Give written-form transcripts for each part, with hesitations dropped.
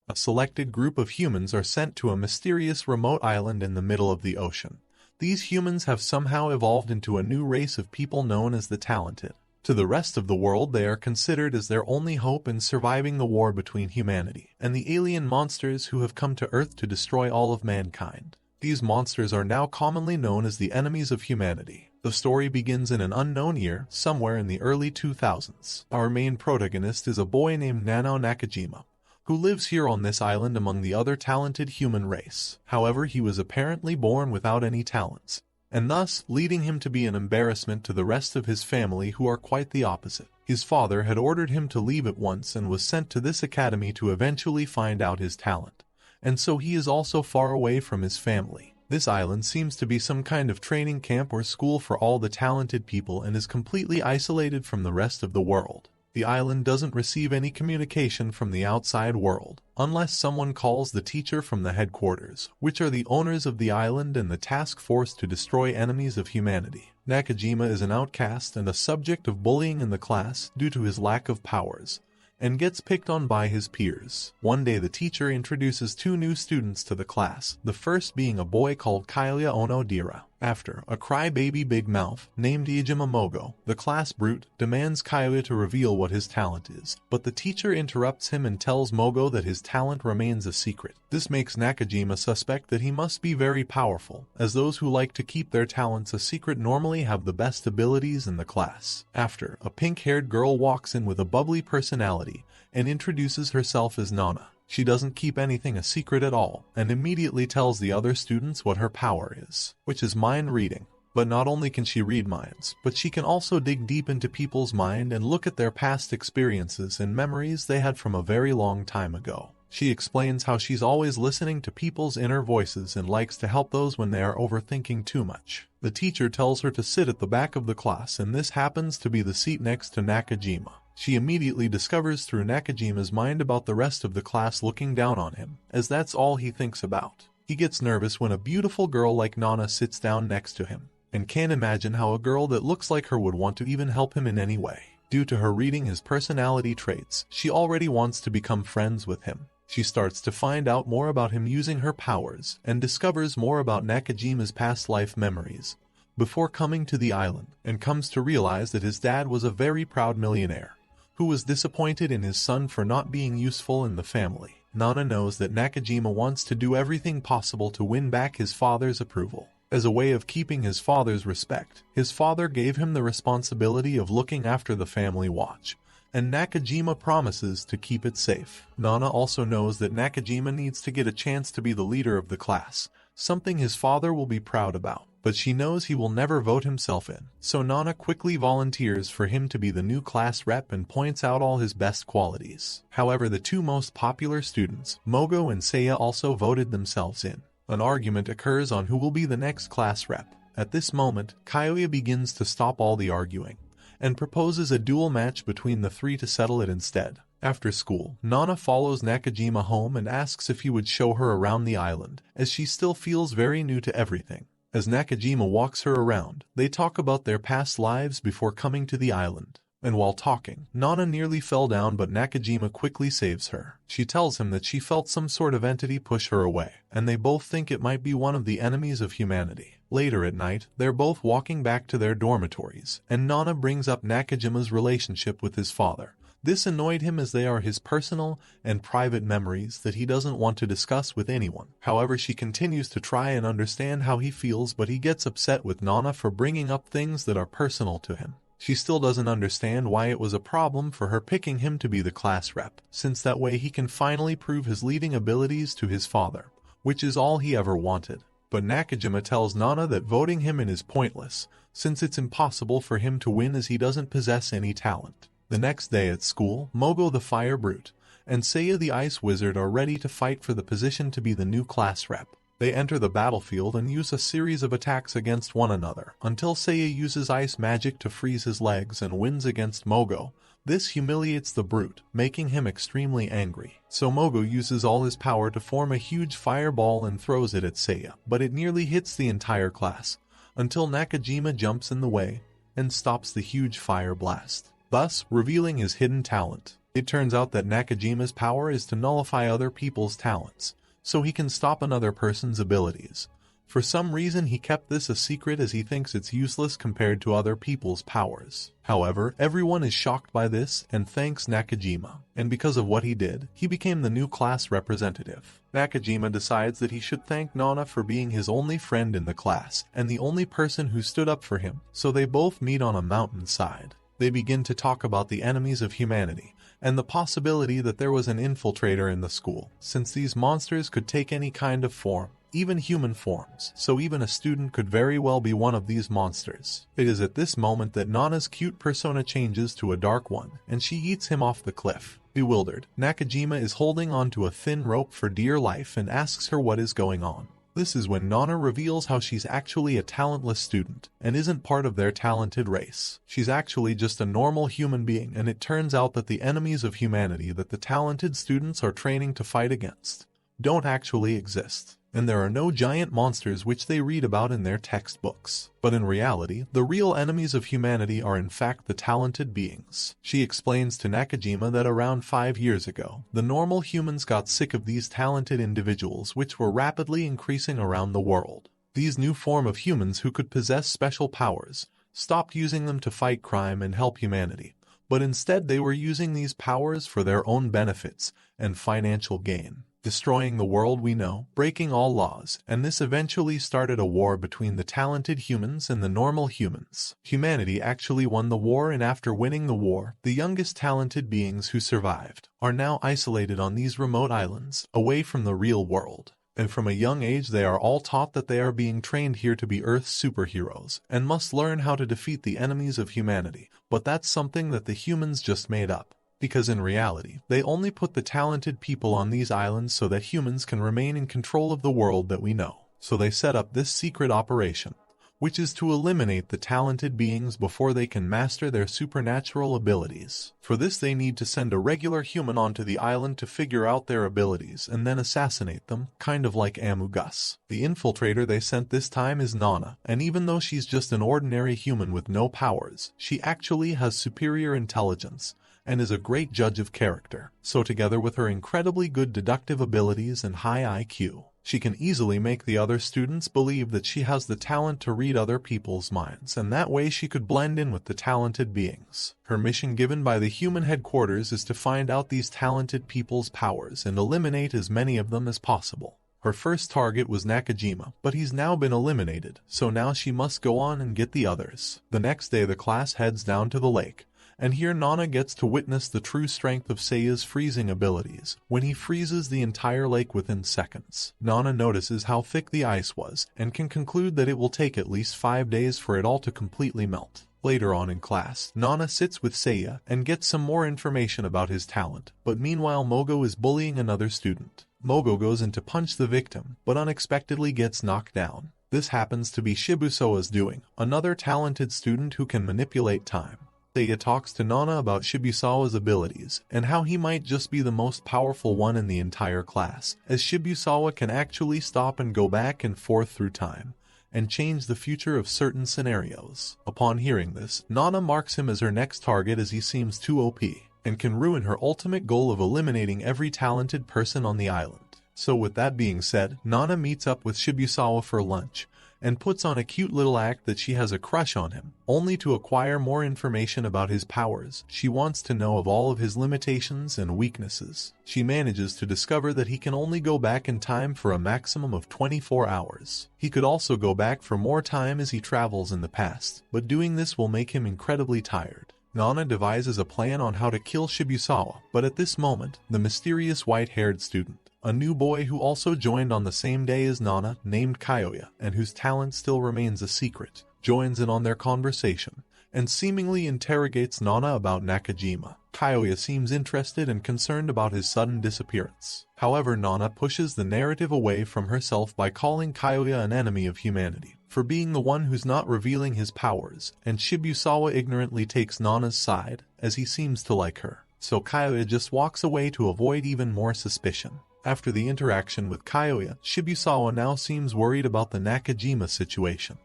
A selected group of humans are sent to a mysterious remote island in the middle of the ocean. These humans have somehow evolved into a new race of people known as the Talented. To the rest of the world, they are considered as their only hope in surviving the war between humanity and the alien monsters who have come to Earth to destroy all of mankind. These monsters are now commonly known as the enemies of humanity. The story begins in an unknown year, somewhere in the early 2000s. Our main protagonist is a boy named Nano Nakajima, who lives here on this island among the other talented human race. However, he was apparently born without any talents, and thus leading him to be an embarrassment to the rest of his family, who are quite the opposite. His father had ordered him to leave at once and was sent to this academy to eventually find out his talent, and so he is also far away from his family. This island seems to be some kind of training camp or school for all the talented people and is completely isolated from the rest of the world. The island doesn't receive any communication from the outside world, unless someone calls the teacher from the headquarters, which are the owners of the island and the task force to destroy enemies of humanity. Nakajima is an outcast and a subject of bullying in the class due to his lack of powers, and gets picked on by his peers. One day the teacher introduces two new students to the class, the first being a boy called Kailia Onodira. After a crybaby big mouth named Ijima Mogo, the class brute demands Kailia to reveal what his talent is, but the teacher interrupts him and tells Mogo that his talent remains a secret. This makes Nakajima suspect that he must be very powerful, as those who like to keep their talents a secret normally have the best abilities in the class. After, a pink-haired girl walks in with a bubbly personality and introduces herself as Nana. She doesn't keep anything a secret at all, and immediately tells the other students what her power is, which is mind reading. But not only can she read minds, but she can also dig deep into people's mind and look at their past experiences and memories they had from a very long time ago. She explains how she's always listening to people's inner voices and likes to help those when they are overthinking too much. The teacher tells her to sit at the back of the class, and this happens to be the seat next to Nakajima. She immediately discovers through Nakajima's mind about the rest of the class looking down on him, as that's all he thinks about. He gets nervous when a beautiful girl like Nana sits down next to him, and can't imagine how a girl that looks like her would want to even help him in any way. Due to her reading his personality traits, she already wants to become friends with him. She starts to find out more about him using her powers, and discovers more about Nakajima's past life memories before coming to the island, and comes to realize that his dad was a very proud millionaire who was disappointed in his son for not being useful in the family. Nana knows that Nakajima wants to do everything possible to win back his father's approval. As a way of keeping his father's respect, his father gave him the responsibility of looking after the family watch, and Nakajima promises to keep it safe. Nana also knows that Nakajima needs to get a chance to be the leader of the class, something his father will be proud about. But she knows he will never vote himself in, so Nana quickly volunteers for him to be the new class rep and points out all his best qualities. However, the two most popular students, Mogo and Seiya, also voted themselves in. An argument occurs on who will be the next class rep. At this moment, Kailia begins to stop all the arguing, and proposes a duel match between the three to settle it instead. After school, Nana follows Nakajima home and asks if he would show her around the island, as she still feels very new to everything. As Nakajima walks her around, they talk about their past lives before coming to the island. And while talking, Nana nearly fell down, but Nakajima quickly saves her. She tells him that she felt some sort of entity push her away, and they both think it might be one of the enemies of humanity. Later at night, they're both walking back to their dormitories, and Nana brings up Nakajima's relationship with his father. This annoyed him, as they are his personal and private memories that he doesn't want to discuss with anyone. However, she continues to try and understand how he feels, but he gets upset with Nana for bringing up things that are personal to him. She still doesn't understand why it was a problem for her picking him to be the class rep, since that way he can finally prove his leading abilities to his father, which is all he ever wanted. But Nakajima tells Nana that voting him in is pointless, since it's impossible for him to win as he doesn't possess any talent. The next day at school, Mogo the Fire Brute and Seiya the Ice Wizard are ready to fight for the position to be the new class rep. They enter the battlefield and use a series of attacks against one another, until Seiya uses ice magic to freeze his legs and wins against Mogo. This humiliates the brute, making him extremely angry. So Mogo uses all his power to form a huge fireball and throws it at Seiya, but it nearly hits the entire class, until Nakajima jumps in the way and stops the huge fire blast, thus revealing his hidden talent. It turns out that Nakajima's power is to nullify other people's talents, so he can stop another person's abilities. For some reason he kept this a secret as he thinks it's useless compared to other people's powers. However, everyone is shocked by this and thanks Nakajima, and because of what he did, he became the new class representative. Nakajima decides that he should thank Nana for being his only friend in the class and the only person who stood up for him, so they both meet on a mountainside. They begin to talk about the enemies of humanity and the possibility that there was an infiltrator in the school, since these monsters could take any kind of form, even human forms, so even a student could very well be one of these monsters. It is at this moment that Nana's cute persona changes to a dark one, and she eats him off the cliff. Bewildered, Nakajima is holding onto a thin rope for dear life and asks her what is going on. This is when Nana reveals how she's actually a talentless student and isn't part of their talented race. She's actually just a normal human being, and it turns out that the enemies of humanity that the talented students are training to fight against don't actually exist, and there are no giant monsters which they read about in their textbooks. But in reality, the real enemies of humanity are in fact the talented beings. She explains to Nakajima that around 5 years ago, the normal humans got sick of these talented individuals which were rapidly increasing around the world. These new form of humans who could possess special powers stopped using them to fight crime and help humanity, but instead they were using these powers for their own benefits and financial gain, destroying the world we know, breaking all laws, and this eventually started a war between the talented humans and the normal humans. Humanity actually won the war, and after winning the war, the youngest talented beings who survived are now isolated on these remote islands, away from the real world. And from a young age they are all taught that they are being trained here to be Earth's superheroes, and must learn how to defeat the enemies of humanity. But that's something that the humans just made up, because in reality, they only put the talented people on these islands so that humans can remain in control of the world that we know. So they set up this secret operation, which is to eliminate the talented beings before they can master their supernatural abilities. For this they need to send a regular human onto the island to figure out their abilities and then assassinate them, kind of like Amugus. The infiltrator they sent this time is Nana, and even though she's just an ordinary human with no powers, she actually has superior intelligence and is a great judge of character. So together with her incredibly good deductive abilities and high IQ, she can easily make the other students believe that she has the talent to read other people's minds, and that way she could blend in with the talented beings. Her mission given by the human headquarters is to find out these talented people's powers and eliminate as many of them as possible. Her first target was Nakajima, but he's now been eliminated, so now she must go on and get the others. The next day the class heads down to the lake, and here Nana gets to witness the true strength of Seiya's freezing abilities, when he freezes the entire lake within seconds. Nana notices how thick the ice was, and can conclude that it will take at least 5 days for it all to completely melt. Later on in class, Nana sits with Seiya and gets some more information about his talent, but meanwhile Mogo is bullying another student. Mogo goes in to punch the victim, but unexpectedly gets knocked down. This happens to be Shibusawa's doing, another talented student who can manipulate time. Seiya talks to Nana about Shibusawa's abilities, and how he might just be the most powerful one in the entire class, as Shibusawa can actually stop and go back and forth through time, and change the future of certain scenarios. Upon hearing this, Nana marks him as her next target as he seems too OP, and can ruin her ultimate goal of eliminating every talented person on the island. So with that being said, Nana meets up with Shibusawa for lunch, and puts on a cute little act that she has a crush on him, only to acquire more information about his powers. She wants to know of all of his limitations and weaknesses. She manages to discover that he can only go back in time for a maximum of 24 hours. He could also go back for more time as he travels in the past, but doing this will make him incredibly tired. Nana devises a plan on how to kill Shibusawa, but at this moment, the mysterious white-haired student, a new boy who also joined on the same day as Nana, named Kyoya, and whose talent still remains a secret, joins in on their conversation, and seemingly interrogates Nana about Nakajima. Kyoya seems interested and concerned about his sudden disappearance. However, Nana pushes the narrative away from herself by calling Kyoya an enemy of humanity, for being the one who's not revealing his powers, and Shibusawa ignorantly takes Nana's side, as he seems to like her. So Kyoya just walks away to avoid even more suspicion. After the interaction with Kyoya, Shibusawa now seems worried about the Nakajima situation,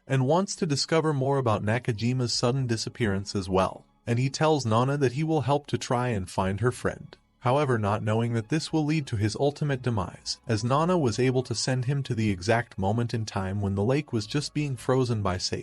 and wants to discover more about Nakajima's sudden disappearance as well. and he tells Nana that he will help to try and find her friend. However, not knowing that this will lead to his ultimate demise, as Nana was able to send him to the exact moment in time when the lake was just being frozen by Satan.